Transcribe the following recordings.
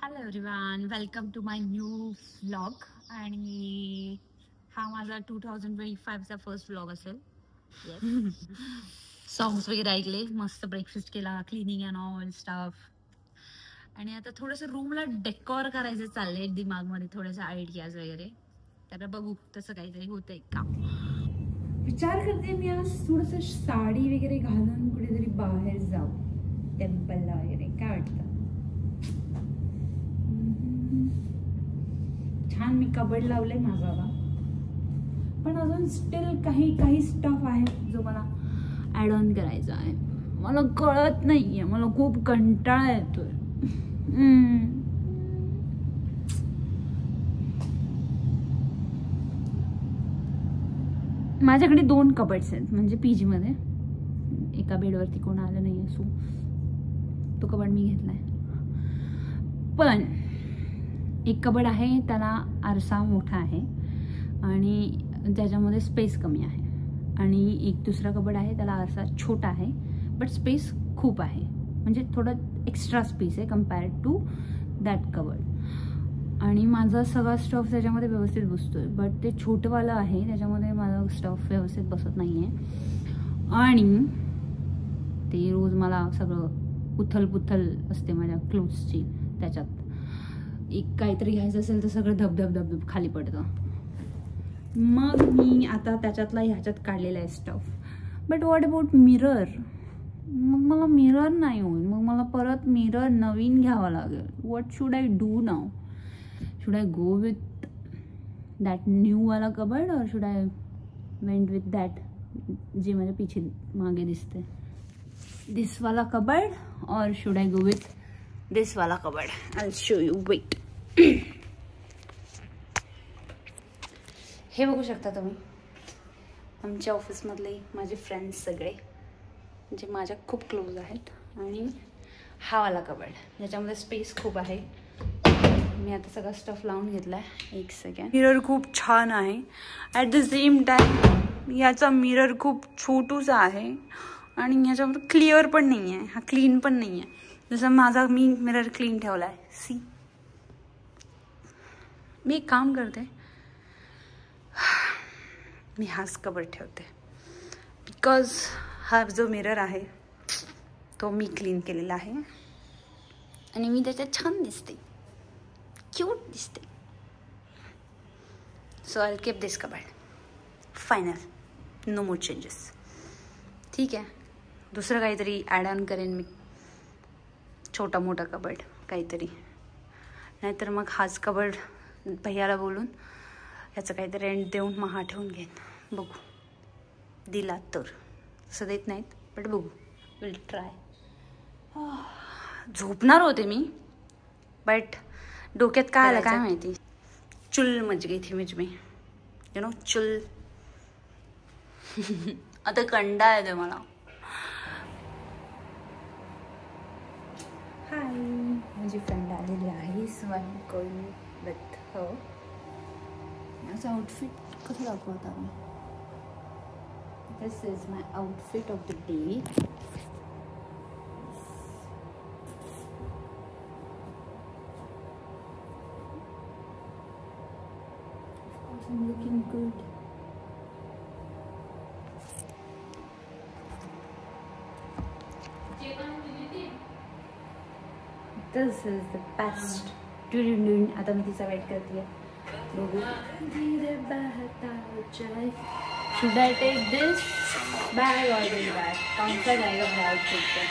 Hello everyone, welcome to my new vlog. आणि हा माझा 2025चा फर्स्ट व्लॉग असेल. सॉंग्स वगैरे ऐकले, मस्त ब्रेकफास्ट केला, क्लिनिंग अँड ऑल स्टाफ. आणि आता थोडंसं रूमला डेकोर करायचं चाललंय दिमागमध्ये, थोडंसं आयडियाज वगैरे. तर बघू तसं काहीतरी होतंय का. विचार करते मी आज थोडंसं साडी वगैरे घालून कुठेतरी बाहेर जाऊ, टेम्पलला वगैरे. काय वाटतं? छान मी कबर्ड लावलंय माझा, पण अजून स्टील काही स्टफ आहे जो मला ऍड ऑन करायचा आहे. मला कळत नाहीये, मला खूप कंटाळा येतोय. माझ्याकडे 2 कबर्ड्स आहेत, म्हणजे पीजी मध्ये. एका बेडवरती कोण आलं नाही, सो तो कबर्ड मी घेतलाय. पण एक कबर्ड आहे, त्याला आरसा मोठा आहे आणि त्याच्यामध्ये स्पेस कमी आहे. आणि एक दुसरा कबर्ड आहे, त्याला आरसा छोटा आहे बट स्पेस खूप आहे, म्हणजे थोडं एक्स्ट्रा स्पेस आहे कम्पेअर्ड टू दॅट कबर्ड. आणि माझा सगळा स्टफ त्याच्यामध्ये व्यवस्थित बसतोय, बट ते छोटंवालं आहे त्याच्यामध्ये माझा स्टफ व्यवस्थित बसत नाही आहे. आणि ते रोज मला सगळं उथलपुथल असते माझ्या क्लोथ्सची. त्याच्यात एक काहीतरी घ्यायचं असेल तर सगळं धबधब खाली पडतं. मग मी आता त्याच्यातला ह्याच्यात काढलेला आहे stuff. But what about mirror? मग मला मिरर नाही होईल, मग मला परत मिरर नवीन घ्यावा लागेल. व्हॉट शुड आय डू नाव? Should I go with that new वाला कबर्ड और should I went with that जे माझ्या पिछे मागे दिसते, दिस वाला कबर्ड, और should I go with this वाला cupboard? I show you, wait. हे बघू शकता तुम्ही, आमच्या ऑफिसमधले माझे फ्रेंड्स सगळे जे माझ्या खूप क्लोज आहेत. आणि हा वाला कबर्ड ज्याच्यामध्ये स्पेस खूप आहे. मी आता सगळा स्टफ लावून घेतला आहे. एक सेकंड. मिरर खूप छान आहे, ॲट द सेम टाइम याचा मिरर खूप छोटूसा आहे आणि ह्याच्यामध्ये क्लिअर पण नाही आहे, हा क्लीन पण नाही आहे. जसं मी मिरर क्लीन ठेवला आहे. सी, मी एक काम करते, मी हाच कबर्ड ठेवते, बिकॉज हा जो मिरर आहे तो मी क्लीन केलेला आहे आणि मी त्याच्यात छान दिसते, क्यूट दिसते. So I keep this cupboard. Final, no more changes. ठीक आहे, दुसरं काहीतरी ॲड ऑन करेन मी, छोटा मोठा कबर्ड काहीतरी. नाहीतर मग हाच कबर्ड भैयाला बोलून ह्याचं काहीतरी रेंट देऊन मग हा ठेवून घेईन. बघू, दिला तर. असं देत नाहीत बट बघू, विल ट्राय. झोपणार होते मी, बट डोक्यात काय आलं काय माहिती, चुल मच गई थी मुझ में, यू नो, चुल. आता कंटाळा येतोय मला. हाय, माझी फ्रेंड आलेली आहे, so I am going with her. माझं आउटफिट कसं दाखवत आहे? This is my outfit of the day. I'm looking good. This is the best. आता मी तिचा वेट करते. Should I take this bag or this bag? कौन सा जाएगा मेरा outfit pay?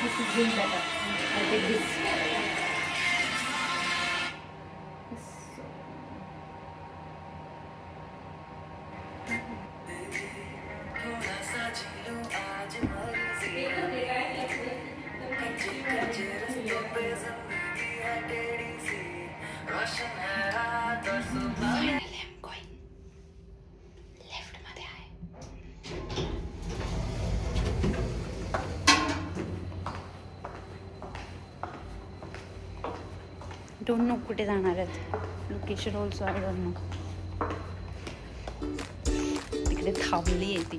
This is doing better. I take this. Don't know कुठे जाणार आहेत, location also I don't know. तिकडे थांबली आहे ती.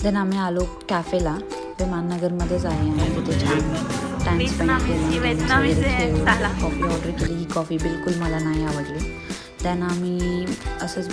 देन आम्ही आलो कॅफेला, विमाननगरमध्येच आहे आणि तिथे छान टाइम स्पेंड केला, कॉफी ऑर्डर केली. ही कॉफी बिलकुल मला नाही आवडली. देन आम्ही असंच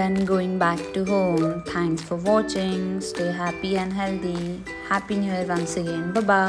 then going back to home. Thanks for watching. Stay happy and healthy. Happy New Year once again. Bye bye.